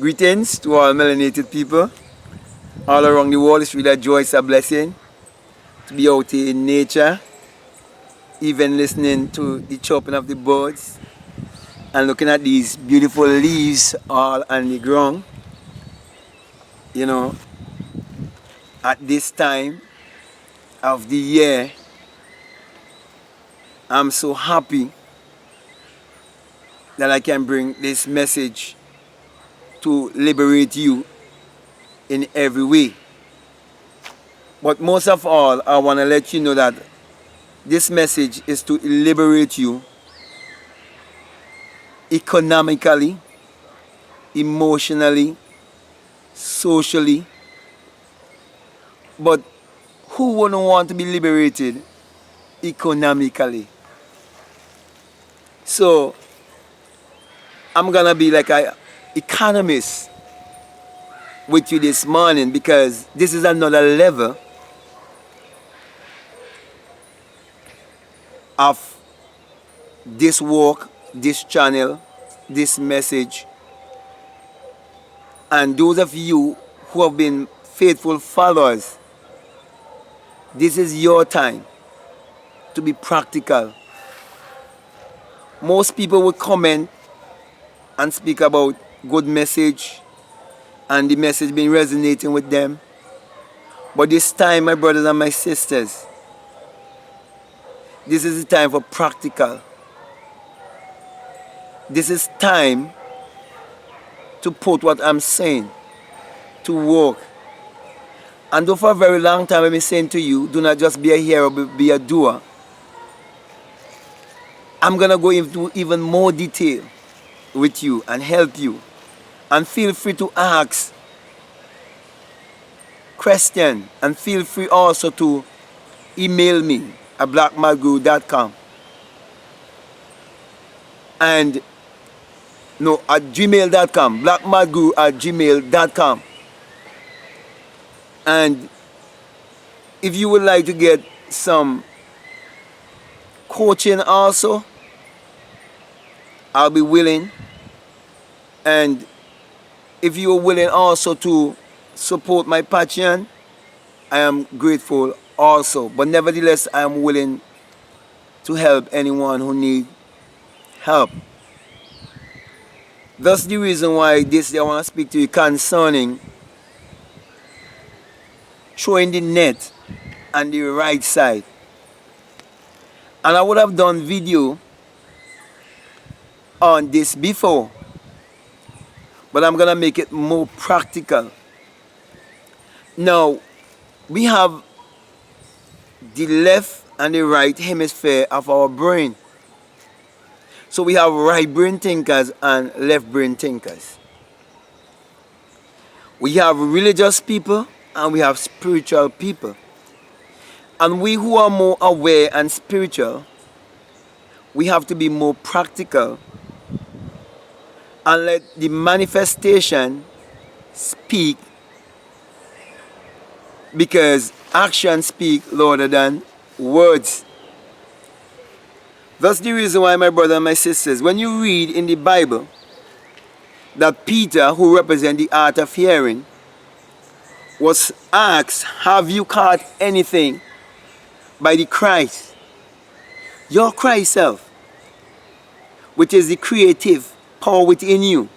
Greetings to all melanated people all around the world. It's really a joy, it's a blessing to be out here in nature, even listening to the chirping of the birds and looking at these beautiful leaves all on the ground. You know, at this time of the year, I'm so happy that I can bring this message to liberate you in every way. But most of all, I want to let you know that this message is to liberate you economically, emotionally, socially. But who wouldn't want to be liberated economically? So I'm gonna be like an economist with you this morning, because this is another level of this work, this channel, this message. And those of you who have been faithful followers, this is your time to be practical. Most people will comment and speak about good message and the message being resonating with them. But this time, my brothers and my sisters, this is the time for practical. This is time to put what I'm saying to work. And though for a very long time I've been saying to you, do not just be a hearer, but be a doer. I'm going to go into even more detail with you and help you. And feel free to ask questions, and feel free also to email me at blackmadguru.com and no, at gmail.com, blackmadguru@gmail.com. And if you would like to get some coaching also, I'll be willing. And if you are willing also to support my Patreon, I am grateful also. But nevertheless, I am willing to help anyone who needs help. That's the reason why this day I want to speak to you concerning throwing the net on the right side. And I would have done video on this before, but I'm going to make it more practical. Now, we have the left and the right hemisphere of our brain. So we have right brain thinkers and left brain thinkers. We have religious people and we have spiritual people. And we who are more aware and spiritual, we have to be more practical and let the manifestation speak, because actions speak louder than words. That's the reason why, my brothers and my sisters, when you read in the Bible that Peter, who represents the art of hearing, was asked, have you caught anything by the Christ? Your Christ self, which is the creative power within you,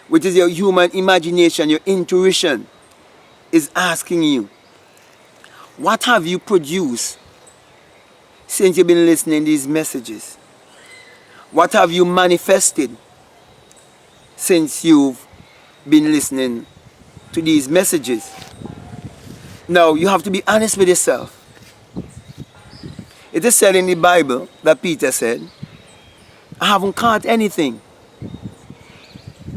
which is your human imagination, your intuition, is asking you, what have you produced since you've been listening to these messages? What have you manifested since you've been listening to these messages? Now, you have to be honest with yourself. It is said in the Bible that Peter said, I haven't caught anything.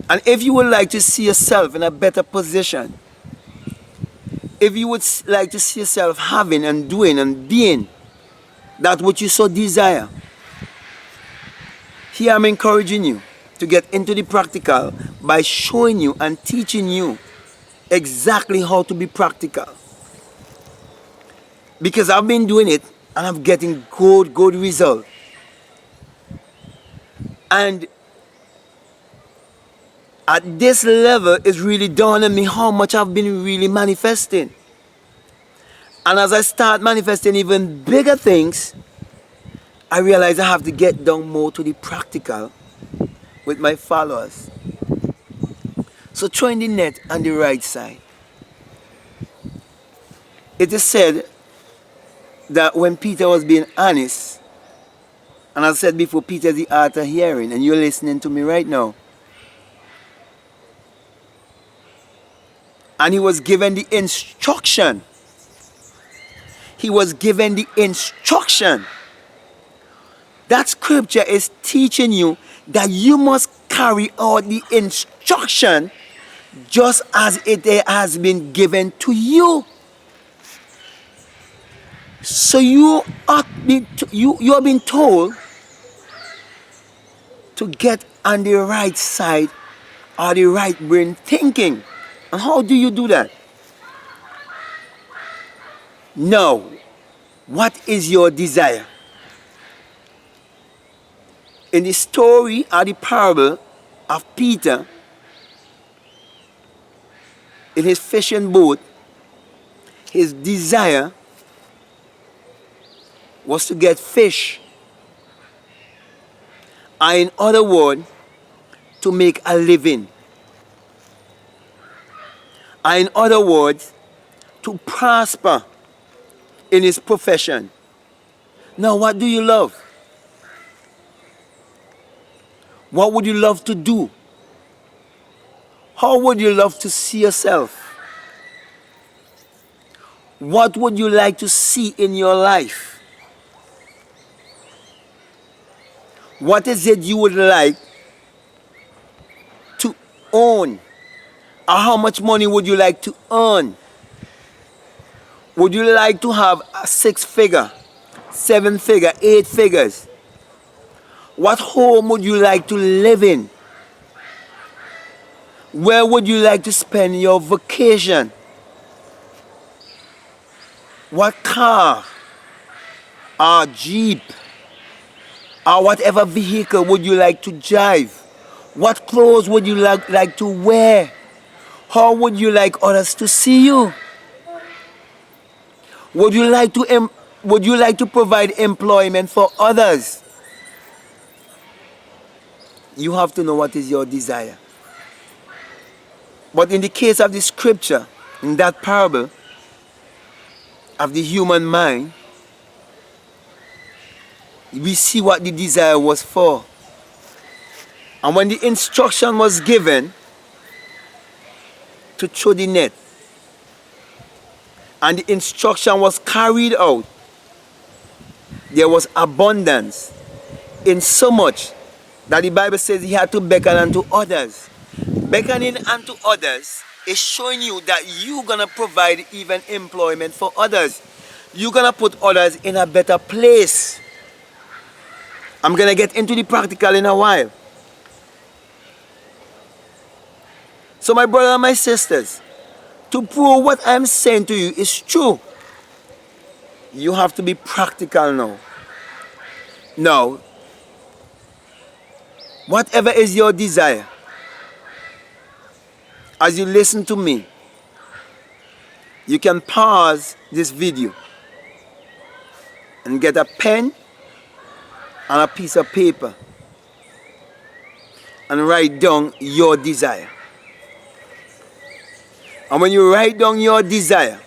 And if you would like to see yourself in a better position, if you would like to see yourself having and doing and being that which you so desire, here I'm encouraging you to get into the practical by showing you and teaching you exactly how to be practical. Because I've been doing it and I'm getting good results. And At this level, it's really dawning on me how much I've been really manifesting. And as I start manifesting even bigger things, I realize I have to get down more to the practical with my followers. So throwing the net on the right side. It is said that when Peter was being honest, and I said before, Peter is the art of hearing, and you're listening to me right now. And he was given the instruction. He was given the instruction. That scripture is teaching you that you must carry out the instruction just as it has been given to you. So you are being told to get on the right side or the right brain thinking. And how do you do that? Now, what is your desire? In the story or the parable of Peter, in his fishing boat, his desire was to get fish. Or in other words, to make a living. Or in other words, to prosper in his profession. Now, what do you love? What would you love to do? How would you love to see yourself? What would you like to see in your life? What is it you would like to own? Or how much money would you like to earn? Would you like to have a 6-figure, 7-figure, 8 figures? What home would you like to live in? Where would you like to spend your vacation? What car or jeep or whatever vehicle would you like to drive? What clothes would you like to wear? How would you like others to see you? Would you like to provide employment for others? You have to know what is your desire. But in the case of the scripture, in that parable of the human mind, we see what the desire was for. And when the instruction was given to throw the net, and the instruction was carried out, there was abundance, in so much that the Bible says he had to beckon unto others. Beckoning unto others is showing you that you're going to provide even employment for others. You're going to put others in a better place. I'm going to get into the practical in a while. So my brothers and my sisters, to prove what I'm saying to you is true, you have to be practical now. Now, whatever is your desire, as you listen to me, you can pause this video and get a pen and a piece of paper and write down your desire. And when you write down your desire,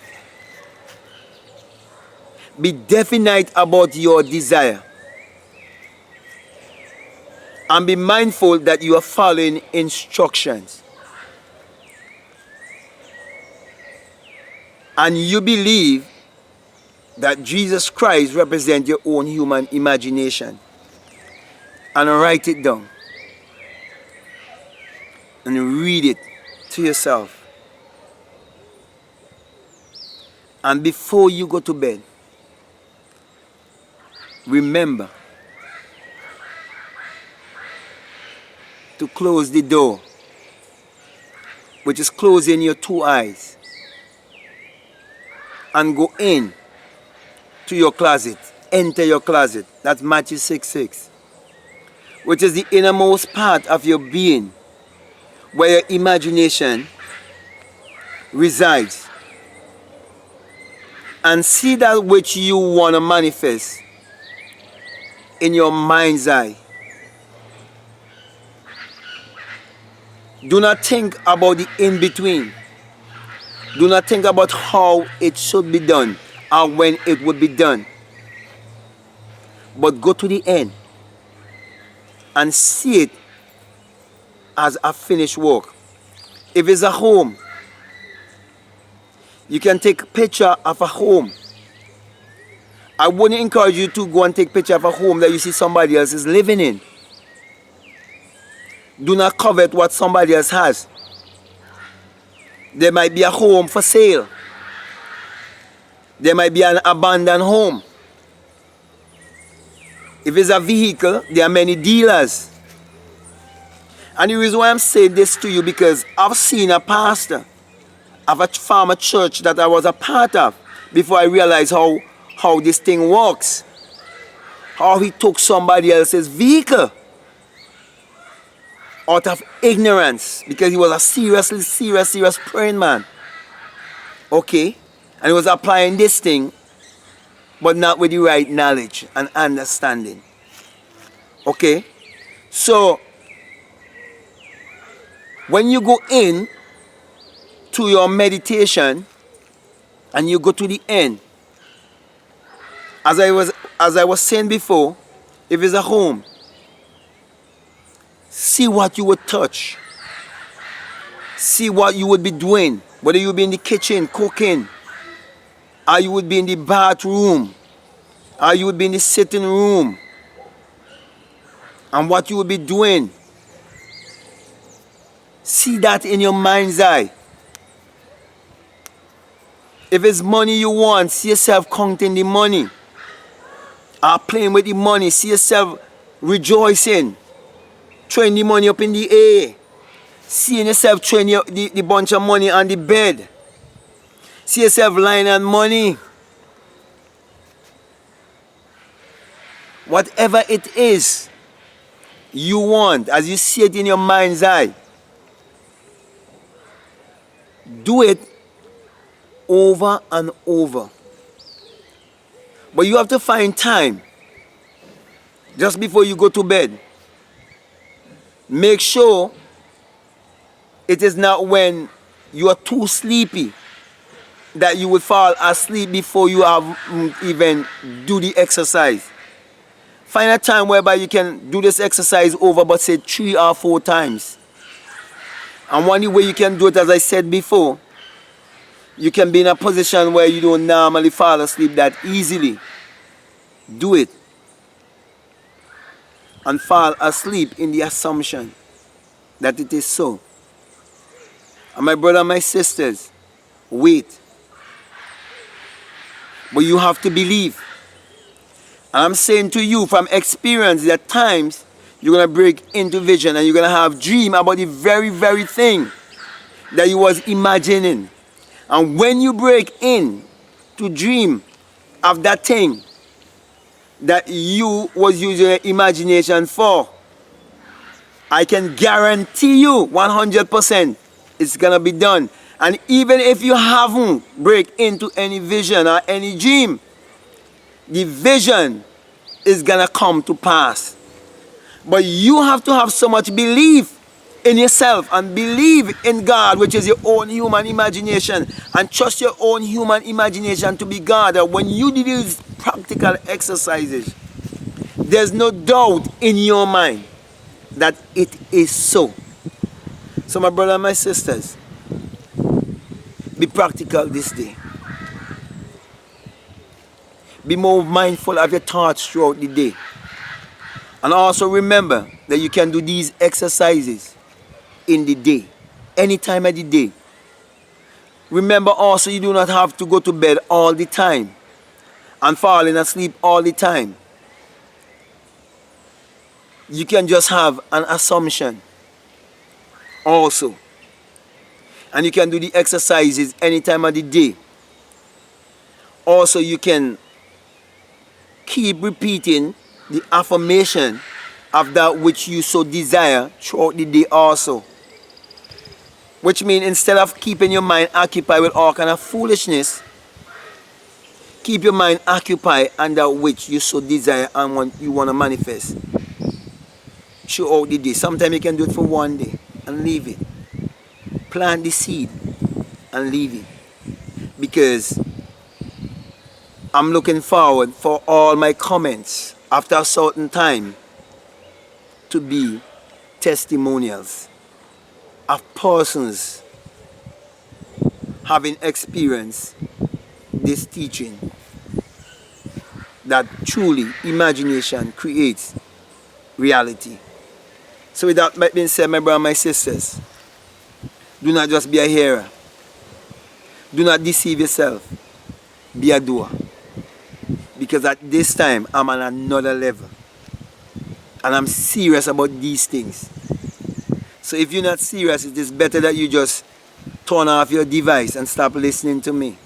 be definite about your desire. And be mindful that you are following instructions. And you believe that Jesus Christ represents your own human imagination. And write it down. And read it to yourself. And before you go to bed, remember to close the door, which is closing your 2 eyes, and go in to your closet. Enter your closet. That's Matthew 6:6, which is the innermost part of your being, where your imagination resides, and see that which you want to manifest in your mind's eye. Do not think about the in-between. Do not think about how it should be done or when it would be done. But go to the end and see it as a finished work. If it's a home, you can take a picture of a home. I wouldn't encourage you to go and take a picture of a home that you see somebody else is living in. Do not covet what somebody else has. There might be a home for sale. There might be an abandoned home. If it's a vehicle, there are many dealers. And the reason why I'm saying this to you, because I've seen a pastor of a farmer church that I was a part of before I realized how this thing works. How he took somebody else's vehicle out of ignorance, because he was a serious praying man. Okay? And he was applying this thing, but not with the right knowledge and understanding. Okay? So, when you go in to your meditation and you go to the end, as I was saying before, if it's a home, see what you would touch. See what you would be doing. Whether you would be in the kitchen cooking, or you would be in the bathroom, or you would be in the sitting room, and what you would be doing. See that in your mind's eye. If it's money you want, see yourself counting the money, or playing with the money. See yourself rejoicing, throwing the money up in the air. Seeing yourself throwing the bunch of money on the bed. See yourself lying on money. Whatever it is you want, as you see it in your mind's eye, do it over and over. But you have to find time just before you go to bed. Make sure it is not when you are too sleepy that you will fall asleep before you have even do the exercise. Find a time whereby you can do this exercise over, but say 3 or 4 times. And one way you can do it, as I said before, you can be in a position where you don't normally fall asleep that easily. Do it. And fall asleep in the assumption that it is so. And my brother and my sisters, wait. But you have to believe. And I'm saying to you from experience that times you're going to break into vision and you're going to have dream about the very thing that you was imagining. And when you break in to dream of that thing that you was using your imagination for, I can guarantee you 100% it's going to be done. And even if you haven't break into any vision or any dream, the vision is going to come to pass. But you have to have so much belief in yourself and believe in God, which is your own human imagination, and trust your own human imagination to be God. That when you do these practical exercises, there's no doubt in your mind that it is so. So my brother and my sisters, be practical this day. Be more mindful of your thoughts throughout the day. And also remember that you can do these exercises in the day, any time of the day. Remember also, you do not have to go to bed all the time and falling asleep all the time. You can just have an assumption also. And you can do the exercises any time of the day. Also, you can keep repeating the affirmation of that which you so desire throughout the day also. Which means instead of keeping your mind occupied with all kind of foolishness, keep your mind occupied on that which you so desire and you want to manifest throughout the day. Sometimes you can do it for one day and leave it. Plant the seed and leave it. Because I'm looking forward for all my comments after a certain time to be testimonials of persons having experienced this teaching, that truly imagination creates reality. So with that being said, my brothers and my sisters, do not just be a hearer. Do not deceive yourself. Be a doer. Because at this time, I'm on another level. And I'm serious about these things. So if you're not serious, it is better that you just turn off your device and stop listening to me.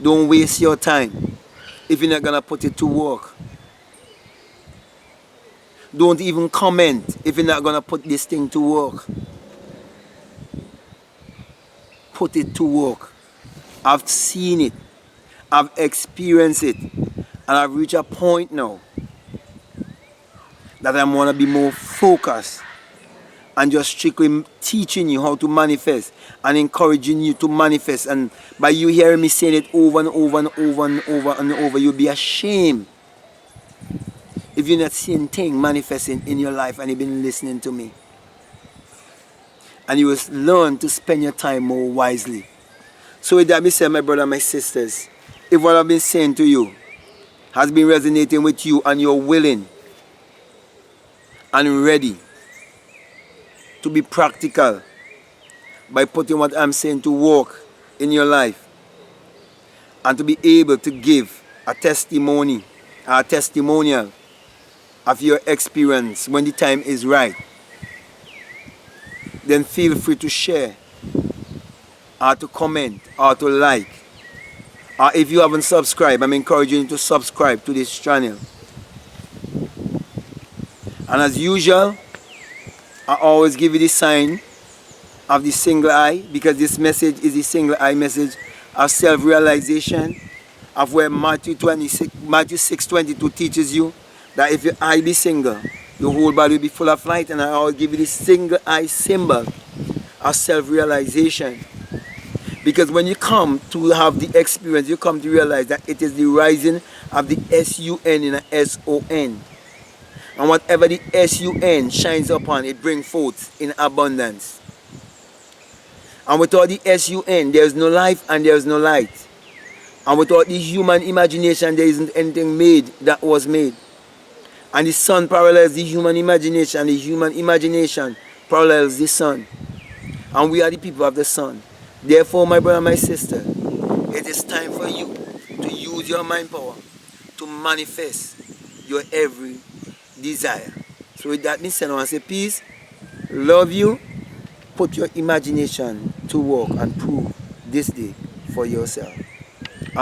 Don't waste your time if you're not going to put it to work. Don't even comment if you're not going to put this thing to work. Put it to work. I've seen it. I've experienced it. And I've reached a point now that I want to be more focused and just strictly teaching you how to manifest and encouraging you to manifest. And by you hearing me saying it over and over and over and over and over, you'll be ashamed if you're not seeing things manifesting in your life and you've been listening to me. And you will learn to spend your time more wisely. So with that being said, my brothers and my sisters, if what I've been saying to you has been resonating with you and you're willing and ready to be practical by putting what I'm saying to work in your life and to be able to give a testimony, a testimonial of your experience when the time is right, then feel free to share or to comment or to like. Or if you haven't subscribed, I'm encouraging you to subscribe to this channel. And as usual, I always give you the sign of the single eye, because this message is the single eye message of self-realization, of where Matthew 6:22 teaches you that if your eye be single, your whole body will be full of light. And I always give you the single eye symbol of self-realization. Because when you come to have the experience, you come to realize that it is the rising of the S-U-N in a S-O-N. And whatever the S-U-N shines upon, it brings forth in abundance. And without the S-U-N, there is no life and there is no light. And without the human imagination, there isn't anything made that was made. And the sun parallels the human imagination. The human imagination parallels the sun. And we are the people of the sun. Therefore, my brother and my sister, it is time for you to use your mind power to manifest your every desire. So with that being said, I want to say peace, love you, put your imagination to work and prove this day for yourself.